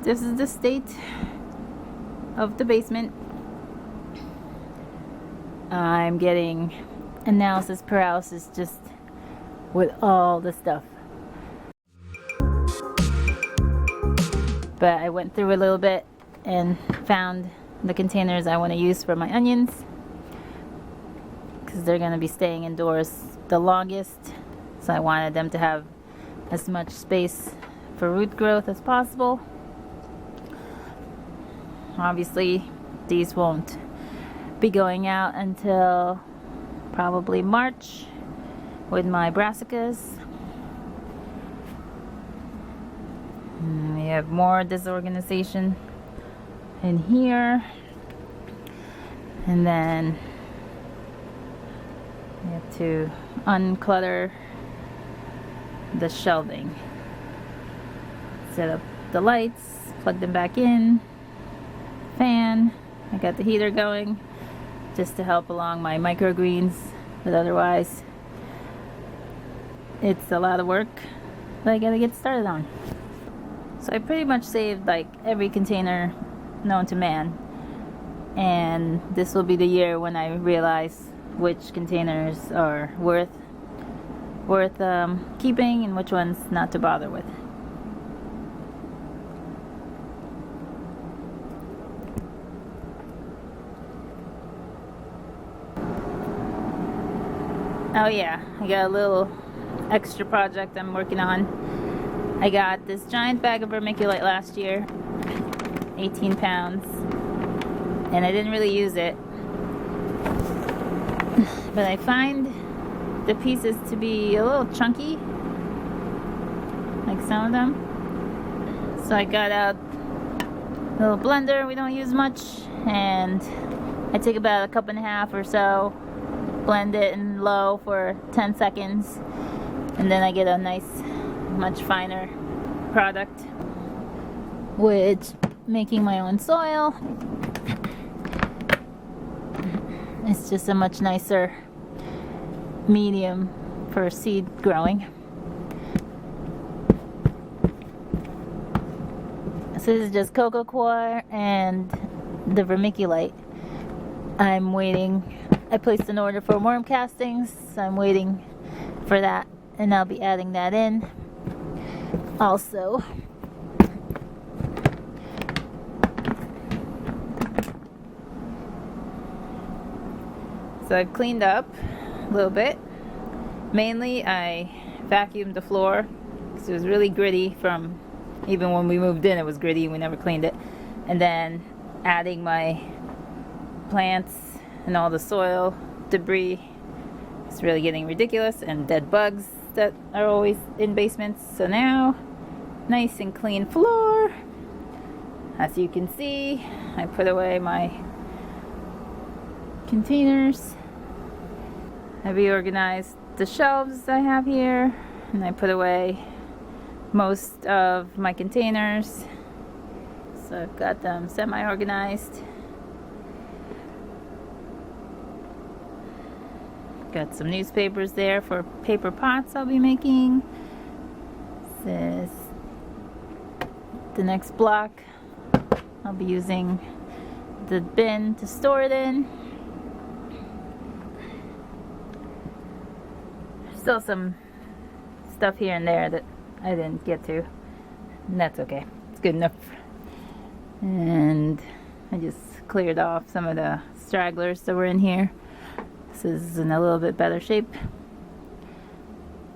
this is the state of the basement. I'm getting analysis paralysis just with all the stuff. But I went through a little bit and found the containers I want to use for my onions, because they're going to be staying indoors the longest. So I wanted them to have as much space for root growth as possible. Obviously, these won't be going out until probably March with my brassicas. And we have more disorganization in here, and then we have to unclutter the shelving, set up the lights, plug them back in, fan. I got the heater going just to help along my microgreens, but otherwise it's a lot of work that I gotta get started on. So I pretty much saved like every container known to man, and this will be the year when I realize which containers are worth keeping and which ones not to bother with. Oh yeah, I got a little extra project I'm working on. I got this giant bag of vermiculite last year, 18 pounds, and I didn't really use it. But I find the pieces to be a little chunky, like some of them. So I got out a little blender we don't use much, and I take about 1.5 cups or so, blend it in low for 10 seconds, and then I get a nice, much finer product. With making my own soil, it's just a much nicer medium for seed growing. So this is just coco coir and the vermiculite. I'm waiting. I placed an order for worm castings, so I'm waiting for that, and I'll be adding that in also. So I've cleaned up a little bit. Mainly I vacuumed the floor because it was really gritty from, even when we moved in it was gritty and we never cleaned it. And then adding my plants and all the soil debris, it's really getting ridiculous, and dead bugs that are always in basements. So now, nice and clean floor. As you can see, I put away my containers. I reorganized the shelves I have here, and I put away most of my containers. So I've got them semi-organized. Got some newspapers there for paper pots I'll be making. This is the next block. I'll be using the bin to store it in. Still some stuff here and there that I didn't get to, and that's okay. It's good enough. And I just cleared off some of the stragglers that were in here. This is in a little bit better shape.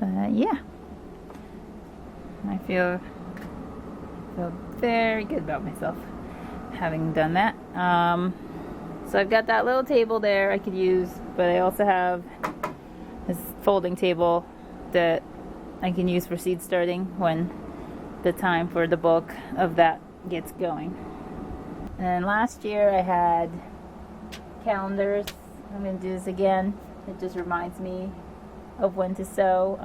Yeah, I feel very good about myself having done that. So I've got that little table there I could use, but I also have this folding table that I can use for seed starting when the time for the bulk of that gets going. And then last year I had calendars. I'm going to do this again. It just reminds me of when to sow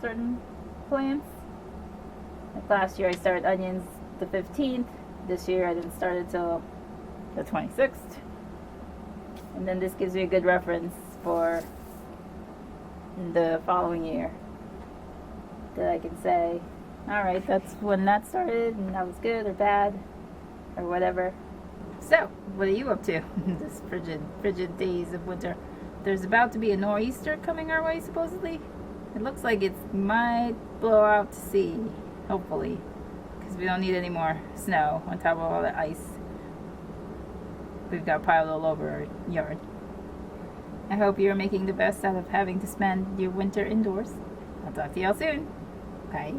certain plants. Like last year I started onions the 15th. This year I didn't start it till the 26th. And then this gives me a good reference for the following year, that I can say, Alright, that's when that started, and that was good or bad, or whatever. So, what are you up to this frigid days of winter? There's about to be a nor'easter coming our way, supposedly. It looks like it might blow out to sea, hopefully, because we don't need any more snow on top of all the ice we've got piled all over our yard. I hope you're making the best out of having to spend your winter indoors. I'll talk to y'all soon. Bye.